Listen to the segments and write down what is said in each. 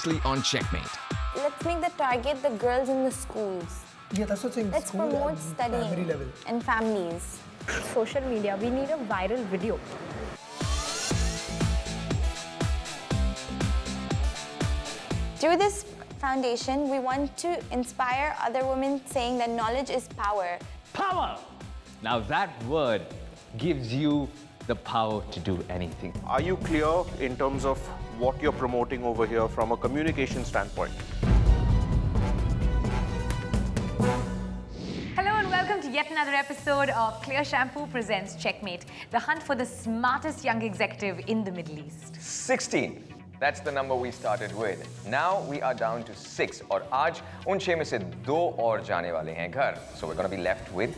exclusively on Checkmate. Let's make the target the girls in the schools. Yeah, that's what I'm saying. Let's School promote and studying primary level. and families. Social media, we need a viral video. Through this foundation, we want to inspire other women saying that knowledge is power. Power! Now that word gives you the power to do anything. Are you clear in terms of what you're promoting over here from a communication standpoint? Hello and welcome to yet another episode of Clear Shampoo presents Checkmate, the hunt for the smartest young executive in the Middle East. 16. That's the number we started with. Now we are down to 6. और आज उन 6 में से 2 और जाने वाले हैं घर. So we're going to be left with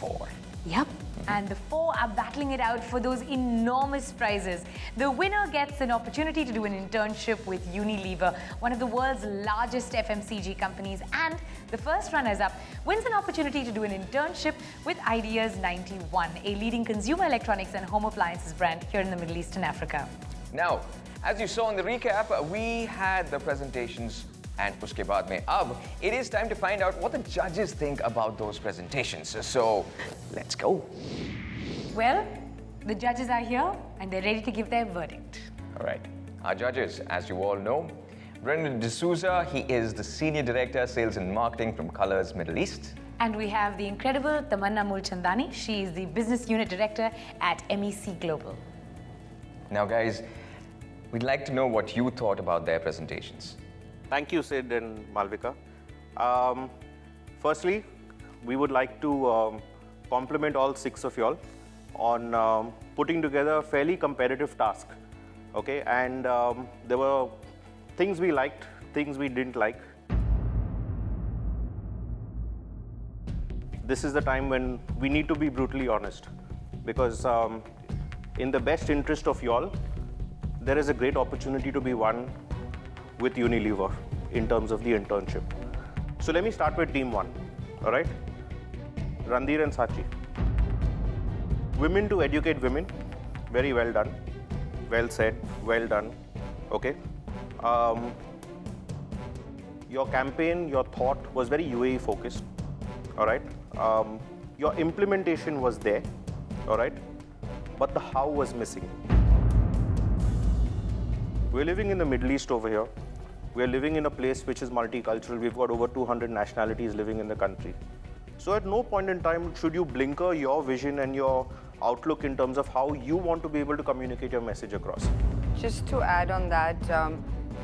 4. Yep. And the 4 are battling it out for those enormous prizes. The winner gets an opportunity to do an internship with Unilever, one of the world's largest FMCG companies, and the first runners-up wins an opportunity to do an internship with Ideas 91, a leading consumer electronics and home appliances brand here in the Middle East and Africa. Now, as you saw in the recap, we had the presentations and uske baad mein ab, it is time to find out what the judges think about those presentations. So, let's go. Well, the judges are here and they're ready to give their verdict. All right. Our judges, as you all know, Brendan D'Souza, he is the Senior Director, Sales and Marketing from Colors Middle East. And we have the incredible Tamanna Mulchandani. She is the Business Unit Director at MEC Global. Now, guys, we'd like to know what you thought about their presentations. Thank you, Sid and Malvika. Firstly, we would like to compliment all 6 of y'all on putting together a fairly competitive task. Okay, and there were things we liked, things we didn't like. This is the time when we need to be brutally honest, because in the best interest of y'all, there is a great opportunity to be won with Unilever in terms of the internship. So let me start with team 1, all right? Randir and Sachi. Women to educate women, very well done. Well said, well done, okay? Your campaign, your thought was very UAE focused, all right? Your implementation was there, all right? But the how was missing. We're living in the Middle East over here. We're living in a place which is multicultural. We've got over 200 nationalities living in the country. So at no point in time should you blinker your vision and your outlook in terms of how you want to be able to communicate your message across. Just to add on that,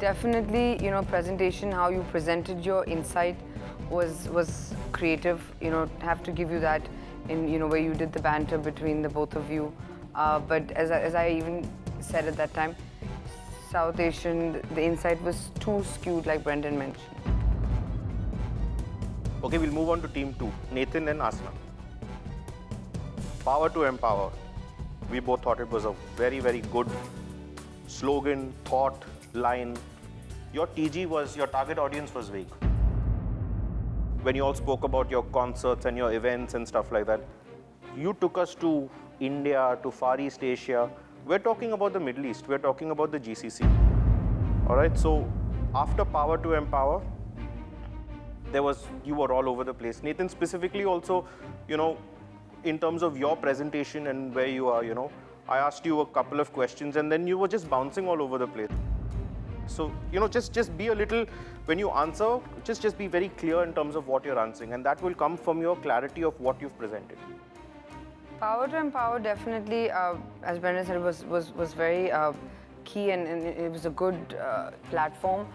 definitely, presentation, how you presented your insight was creative. Have to give you that in, where you did the banter between the both of you. But as I even said at that time, South Asian, the insight was too skewed, like Brendan mentioned. Okay, we'll move on to team 2, Nathan and Asna. Power to empower. We both thought it was a very, very good slogan, thought, line. Your TG was, your target audience was vague. When you all spoke about your concerts and your events and stuff like that, you took us to India, to Far East Asia. We're talking about the Middle East, we're talking about the GCC. All right, so after Power to Empower, you were all over the place. Nathan, specifically also, in terms of your presentation and where you are, I asked you a couple of questions and then you were just bouncing all over the place. So, just be a little, when you answer, just be very clear in terms of what you're answering, and that will come from your clarity of what you've presented. Power to Empower definitely, as Brendan said, was very key and it was a good platform.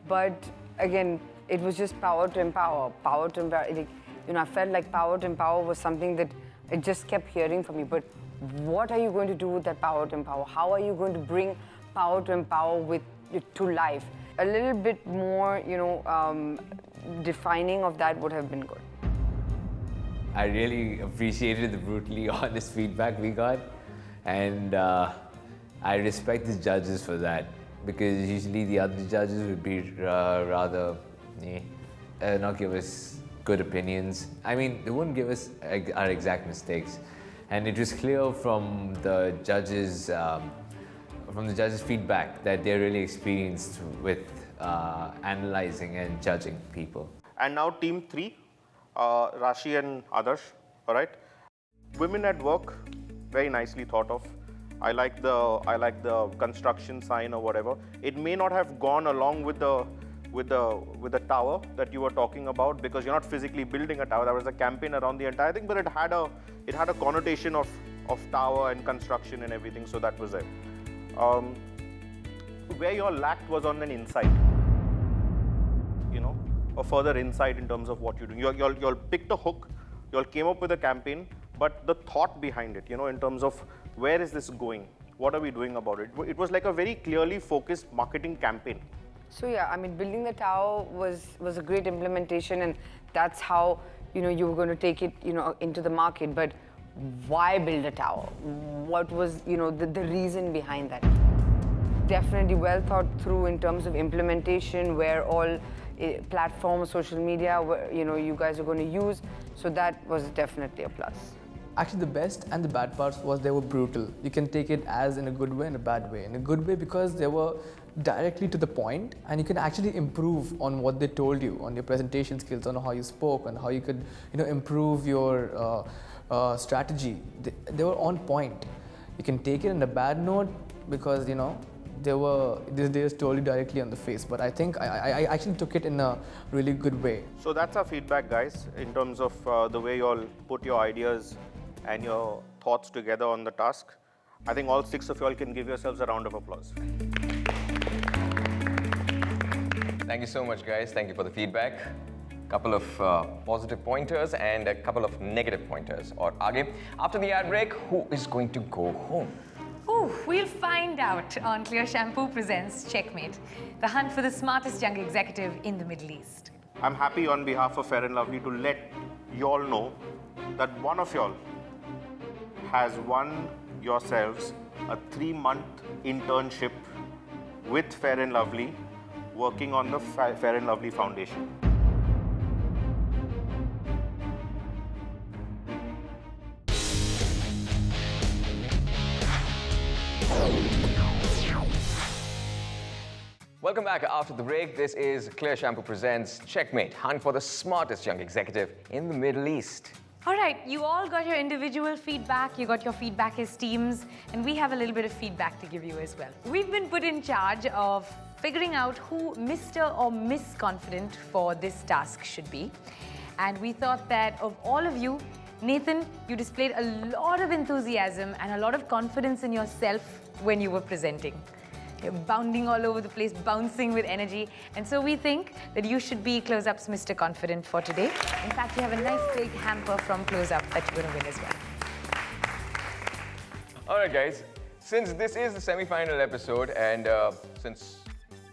But again, it was just power to empower. Power to empower. I felt like power to empower was something that I just kept hearing from you. But what are you going to do with that power to empower? How are you going to bring power to empower to life? A little bit more, defining of that would have been good. I really appreciated the brutally honest feedback we got, and I respect the judges for that, because usually the other judges would be rather not give us good opinions. I mean, they wouldn't give us our exact mistakes, and it was clear from the judges' feedback that they're really experienced with analyzing and judging people. And now team 3, Rashi and Adarsh, all right? Women at work, very nicely thought of. I like the construction sign or whatever. It may not have gone along with the tower that you were talking about, because you're not physically building a tower. There was a campaign around the entire thing, but it had a connotation of tower and construction and everything, so that was it. Where you all lacked was on an insight, a further insight in terms of what you're doing. You all picked a hook, you all came up with a campaign, but the thought behind it, in terms of where is this going? What are we doing about it? It was like a very clearly focused marketing campaign. So yeah, I mean, building the tower was a great implementation, and that's how you were going to take it into the market. But why build a tower? What was the reason behind that? Definitely well thought through in terms of implementation, where all platforms, social media, you guys are going to use. So that was definitely a plus. Actually, the best and the bad parts was they were brutal. You can take it as in a good way and a bad way. In a good way because they were directly to the point, and you can actually improve on what they told you, on your presentation skills, on how you spoke, on how you could improve your strategy. They were on point. You can take it in a bad note because they just told you directly on the face. But I think I actually took it in a really good way. So that's our feedback, guys, in terms of the way you all put your ideas and your thoughts together on the task. I think all 6 of you all can give yourselves a round of applause. Thank you so much, guys. Thank you for the feedback. Couple of positive pointers and a couple of negative pointers. Or aage. After the ad break, who is going to go home? Oh, we'll find out on Clear Shampoo presents Checkmate, the hunt for the smartest young executive in the Middle East. I'm happy on behalf of Fair & Lovely to let you all know that one of y'all has won yourselves a 3-month internship with Fair & Lovely, working on the Fair & Lovely Foundation. Welcome back after the break. This is Clear Shampoo presents Checkmate, hunt for the smartest young executive in the Middle East. All right, you all got your individual feedback, you got your feedback as teams, and we have a little bit of feedback to give you as well. We've been put in charge of figuring out who Mr. or Miss Confident for this task should be. And we thought that of all of you, Nathan, you displayed a lot of enthusiasm and a lot of confidence in yourself when you were presenting. You're bounding all over the place, bouncing with energy. And so we think that you should be Close-Up's Mr. Confident for today. In fact, you have a nice big hamper from Close-Up that you're going to win as well. All right, guys. Since this is the semi-final episode, and since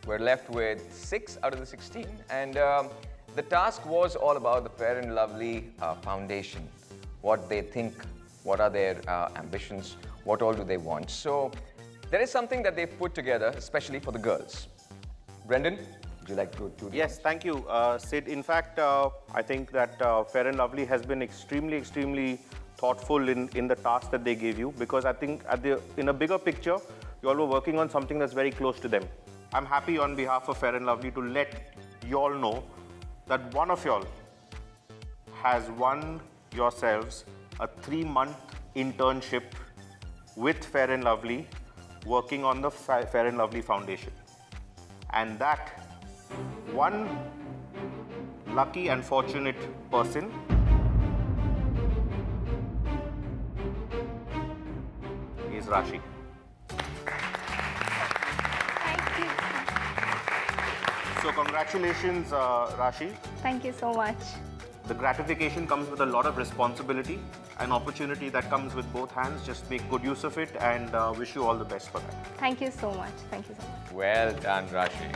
we're left with 6 out of the 16, and the task was all about the Fair & Lovely Foundation. What they think, what are their ambitions, what all do they want. So there is something that they've put together, especially for the girls. Brendan, would you like to do Yes, thank you, Sid. In fact, I think that Fair & Lovely has been extremely thoughtful in the task that they gave you, because I think in a bigger picture, you all were working on something that's very close to them. I'm happy on behalf of Fair & Lovely to let you all know that one of y'all has won yourselves a 3-month internship with Fair & Lovely, working on the Fair & Lovely Foundation. And that one lucky and fortunate person is Rashi. Thank you. So congratulations, Rashi. Thank you so much. The gratification comes with a lot of responsibility, an opportunity that comes with both hands. Just make good use of it, and wish you all the best for that. Thank you so much. Thank you so much. Well done, Rashi.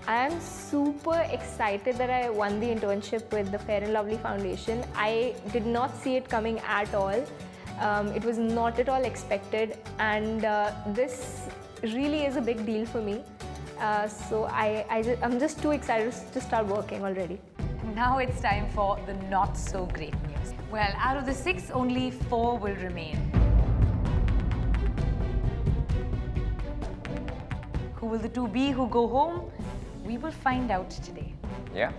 I am super excited that I won the internship with the Fair & Lovely Foundation. I did not see it coming at all. It was not at all expected, and this really is a big deal for me. So I'm just too excited to start working already. Now it's time for the not so great news. Well, out of the 6, only 4 will remain. Who will the two be who go home? We will find out today. Yeah,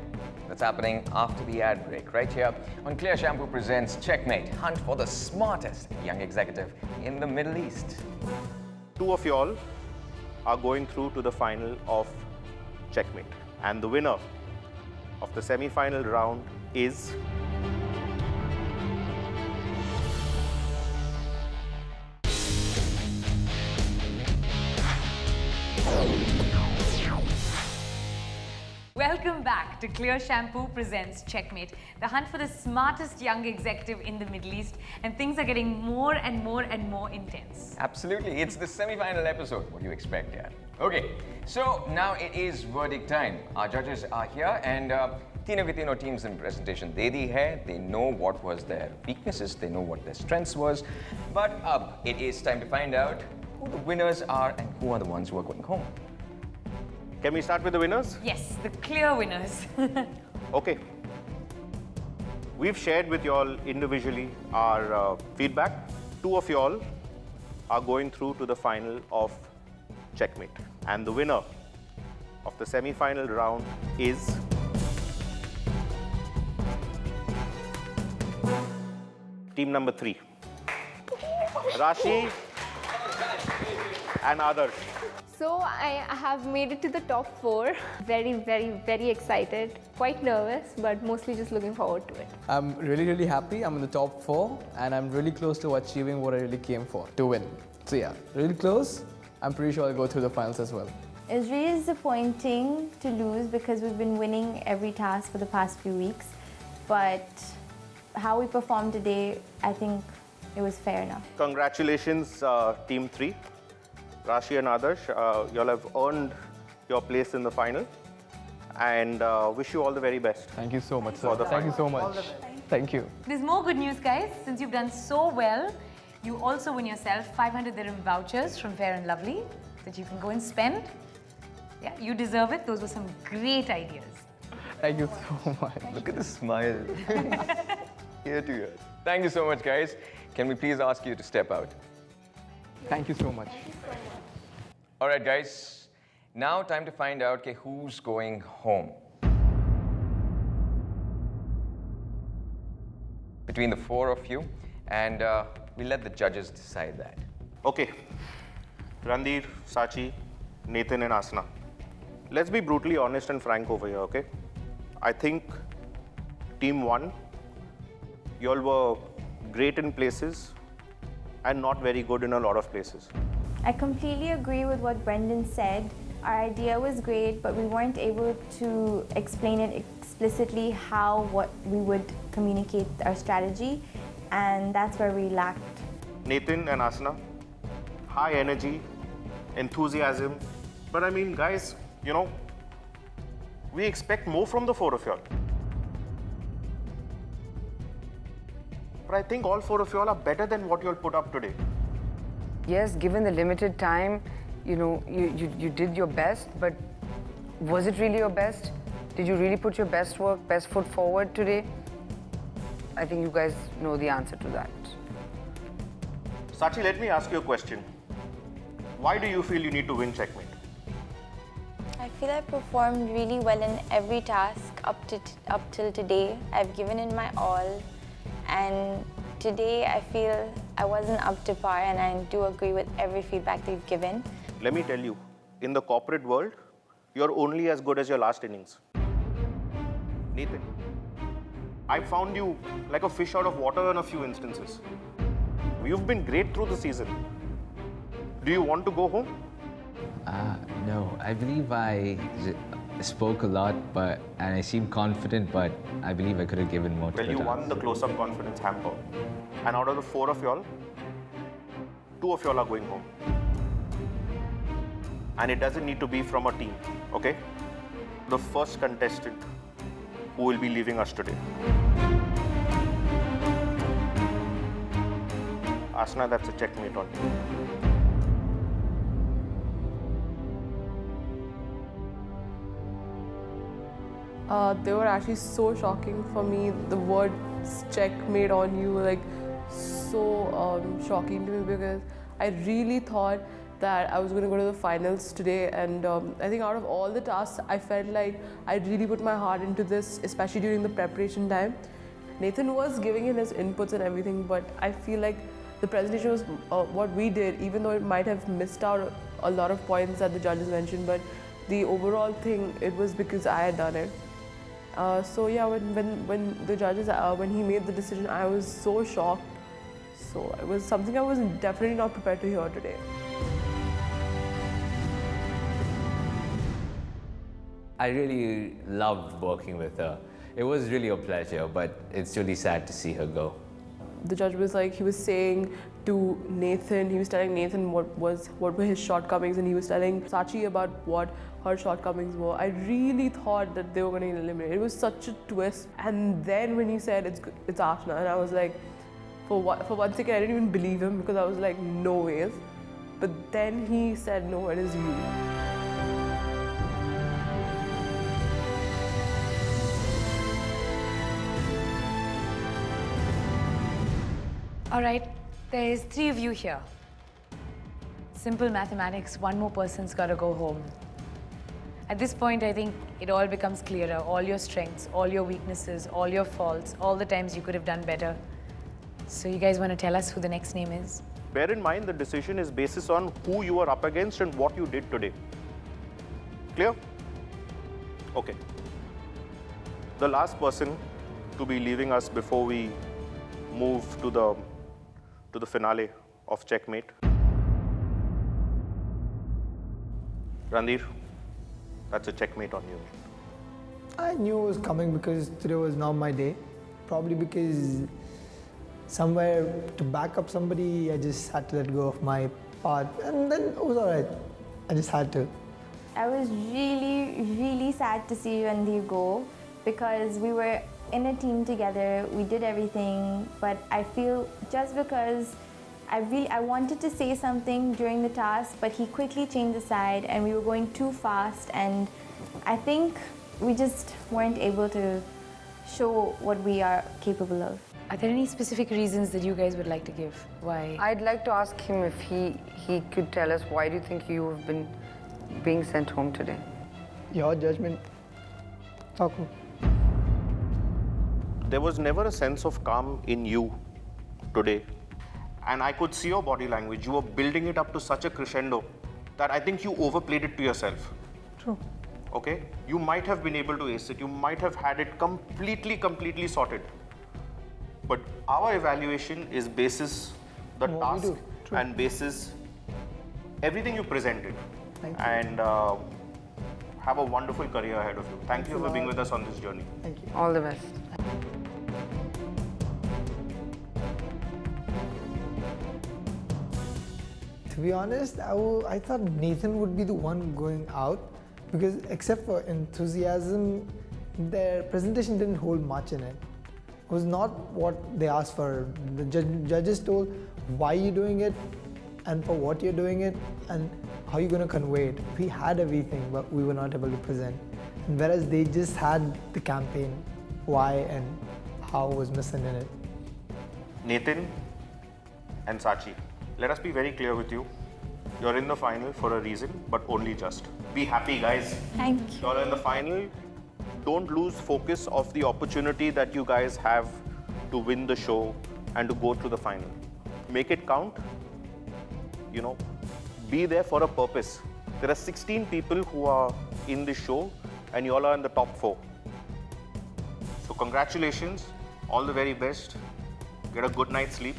that's happening after the ad break, right here on Clear Shampoo presents Checkmate, hunt for the smartest young executive in the Middle East. Two of y'all are going through to the final of Checkmate. And the winner of the semi-final round is... Welcome back to Clear Shampoo presents Checkmate, the hunt for the smartest young executive in the Middle East, and things are getting more and more and more intense. Absolutely, it's the semi-final episode. What do you expect, yeah? Okay, so now it is verdict time. Our judges are here and Tina Vitino team's in presentation. They know what was their weaknesses, they know what their strengths was, but it is time to find out who the winners are and who are the ones who are going home. Can we start with the winners? Yes, the clear winners. Okay. We've shared with y'all individually our feedback. Two of y'all are going through to the final of Checkmate. And the winner of the semi-final round is... team number 3. Rashi and Adarsh. So I have made it to the top 4. Very, very, very excited. Quite nervous, but mostly just looking forward to it. I'm really, really happy. I'm in the top 4 and I'm really close to achieving what I really came for, to win. So yeah, really close. I'm pretty sure I'll go through the finals as well. It was really disappointing to lose because we've been winning every task for the past few weeks. But how we performed today, I think it was fair enough. Congratulations, team 3. Rashi and Adarsh, y'all have earned your place in the final and wish you all the very best. Thank you so much, sir. For the Thank you so much. Thank you. There's more good news, guys. Since you've done so well, you also win yourself 500 dirham vouchers from Fair & Lovely that you can go and spend. Yeah, you deserve it. Those were some great ideas. Thank you so much. Look at the smile. Ear to ear. Thank you so much, guys. Can we please ask you to step out? Thank you so much. All right, guys. Now time to find out who's going home. Between the 4 of you, and we'll let the judges decide that. Okay. Randir, Sachi, Nathan and Asna. Let's be brutally honest and frank over here, okay? I think team 1, y'all were great in places and not very good in a lot of places. I completely agree with what Brendan said. Our idea was great, but we weren't able to explain it explicitly what we would communicate our strategy, and that's where we lacked. Nathan and Asna, high energy, enthusiasm, but I mean, guys, you know, we expect more from the 4 of y'all. But I think all 4 of y'all are better than what y'all put up today. Yes, given the limited time, you know, you did your best, but was it really your best? Did you really put your best work, best foot forward today? I think you guys know the answer to that. Sachi, let me ask you a question. Why do you feel you need to win Checkmate? I feel I performed really well in every task up till today. I've given it my all, and today I feel I wasn't up to par, and I do agree with every feedback that you've given. Let me tell you, in the corporate world, you're only as good as your last innings. Nathan, I found you like a fish out of water in a few instances. You've been great through the season. Do you want to go home? No, I believe I spoke a lot, and I seemed confident, but I believe I could have given more to Well, the you task. won the close-up confidence hamper. And out of the 4 of y'all, 2 of y'all are going home. And it doesn't need to be from a team, okay? The first contestant who will be leaving us today. Asna, that's a checkmate on you. They were actually so shocking for me. The words checkmate on you, like so shocking to me, because I really thought that I was going to go to the finals today, and I think out of all the tasks, I felt like I really put my heart into this, especially during the preparation time. Nathan was giving in his inputs and everything, but I feel like the presentation was what we did, even though it might have missed out a lot of points that the judges mentioned, but the overall thing, it was because I had done it. So yeah, when the judges, when he made the decision, I was so shocked. So it was something I was definitely not prepared to hear today. I really loved working with her. It was really a pleasure, but it's really sad to see her go. The judge was like, he was saying to Nathan, he was telling Nathan what were his shortcomings, and he was telling Sachi about what her shortcomings were. I really thought that they were going to eliminate. It was such a twist. And then when he said it's Ashna, and I was like, for one second I didn't even believe him, because I was like, no ways. But then he said, no, it is you. All right, there's 3 of you here. Simple mathematics, one more person's got to go home. At this point, I think it all becomes clearer. All your strengths, all your weaknesses, all your faults, all the times you could have done better. So you guys want to tell us who the next name is? Bear in mind the decision is basis on who you are up against and what you did today. Clear? Okay. The last person to be leaving us before we move to the finale of Checkmate. Randir, that's a checkmate on you. I knew it was coming because today was not my day. Probably because somewhere to back up somebody, I just had to let go of my part, and then it was alright. I just had to. I was really, really sad to see Randir go, because we were in a team together, we did everything, but I feel just because I wanted to say something during the task, but he quickly changed the side and we were going too fast, and I think we just weren't able to show what we are capable of. Are there any specific reasons that you guys would like to give? Why? I'd like to ask him if he could tell us, why do you think you have been being sent home today? Your judgment. Taku. There was never a sense of calm in you today. And I could see your body language. You were building it up to such a crescendo that I think you overplayed it to yourself. True. Okay? You might have been able to ace it. You might have had it completely sorted. But our evaluation is basis the What we task do. True. and basis everything you presented. Thank you. And have a wonderful career ahead of you. Thank you for being with us on this journey. Thank you. All the best. To be honest, I thought Nathan would be the one going out, because except for enthusiasm, their presentation didn't hold much in it. It was not what they asked for. The judges told why you're doing it and for what you're doing it and how you're going to convey it. We had everything, but we were not able to present. And whereas they just had the campaign, why and how was missing in it. Nathan and Sachi, let us be very clear with you. You're in the final for a reason, but only just. Be happy, guys. Thank you. You're in the final. Don't lose focus of the opportunity that you guys have to win the show and to go to the final. Make it count. You know, be there for a purpose. There are 16 people who are in this show, and you all are in the top 4. So congratulations, all the very best. Get a good night's sleep.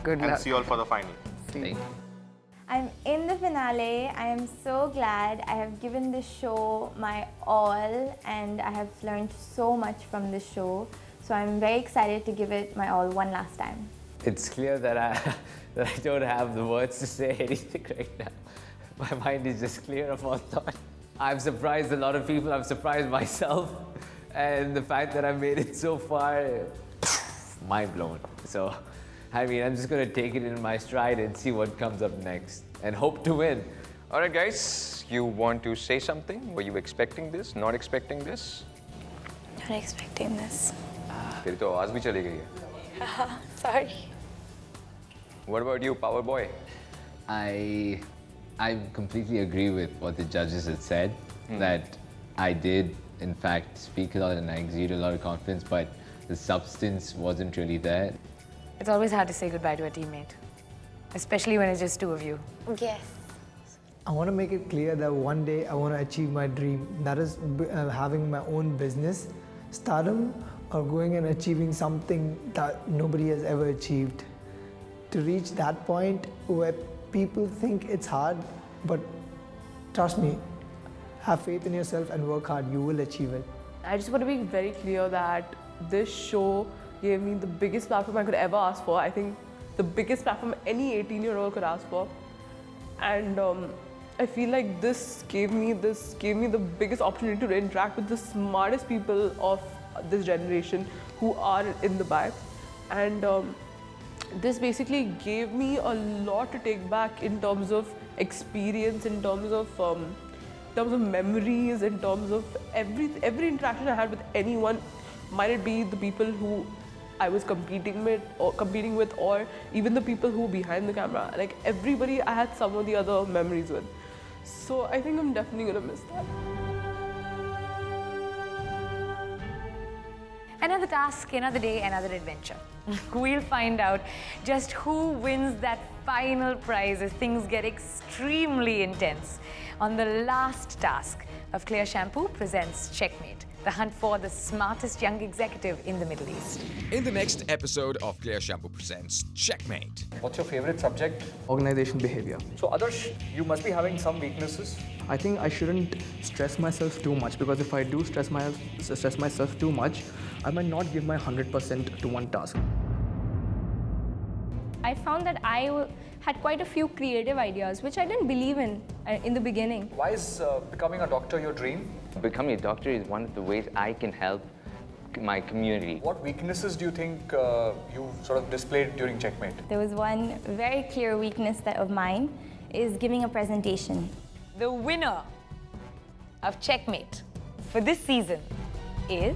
Good And luck. see you all for the final. See you. I'm in the finale. I am so glad. I have given this show my all, and I have learned so much from this show. So I'm very excited to give it my all one last time. It's clear that I don't have the words to say anything right now. My mind is just clear of all thought. I've surprised a lot of people. I've surprised myself. And the fact that I've made it so far, mind blown. So, I mean, I'm just going to take it in my stride and see what comes up next and hope to win. All right, guys, you want to say something? Were you expecting this? Not expecting this? Not expecting this. तेरी तो आवाज भी चली गई है. Sorry. What about you, Power Boy? I completely agree with what the judges had said, that I did in fact speak a lot and I exude a lot of confidence, but the substance wasn't really there. It's always hard to say goodbye to a teammate, especially when it's just two of you. Yes. I want to make it clear that one day I want to achieve my dream. That is having my own business, stardom, or going and achieving something that nobody has ever achieved. To reach that point where people think it's hard, but trust me, have faith in yourself and work hard, you will achieve it. I just want to be very clear that this show gave me the biggest platform I could ever ask for. I think the biggest platform any 18-year-old could ask for. And I feel like this gave me the biggest opportunity to interact with the smartest people of this generation who are in the back. And this basically gave me a lot to take back in terms of experience, in terms of memories, in terms of every interaction I had with anyone, might it be the people who I was competing with, or even the people who were behind the camera. Like everybody, I had some of the other memories with. So I think I'm definitely gonna miss that. Another task, another day, another adventure. We'll find out just who wins that final prize as things get extremely intense on the last task of Clear Shampoo presents Checkmate, the hunt for the smartest young executive in the Middle East. In the next episode of Clear Shampoo presents Checkmate. What's your favorite subject? Organization behavior. So Adarsh, you must be having some weaknesses. I think I shouldn't stress myself too much, because if I do stress myself too much, I might not give my 100% to one task. I found that I had quite a few creative ideas, which I didn't believe in the beginning. Why is becoming a doctor your dream? Becoming a doctor is one of the ways I can help my community. What weaknesses do you think you sort of displayed during Checkmate? There was one very clear weakness of mine is giving a presentation. The winner of Checkmate for this season is...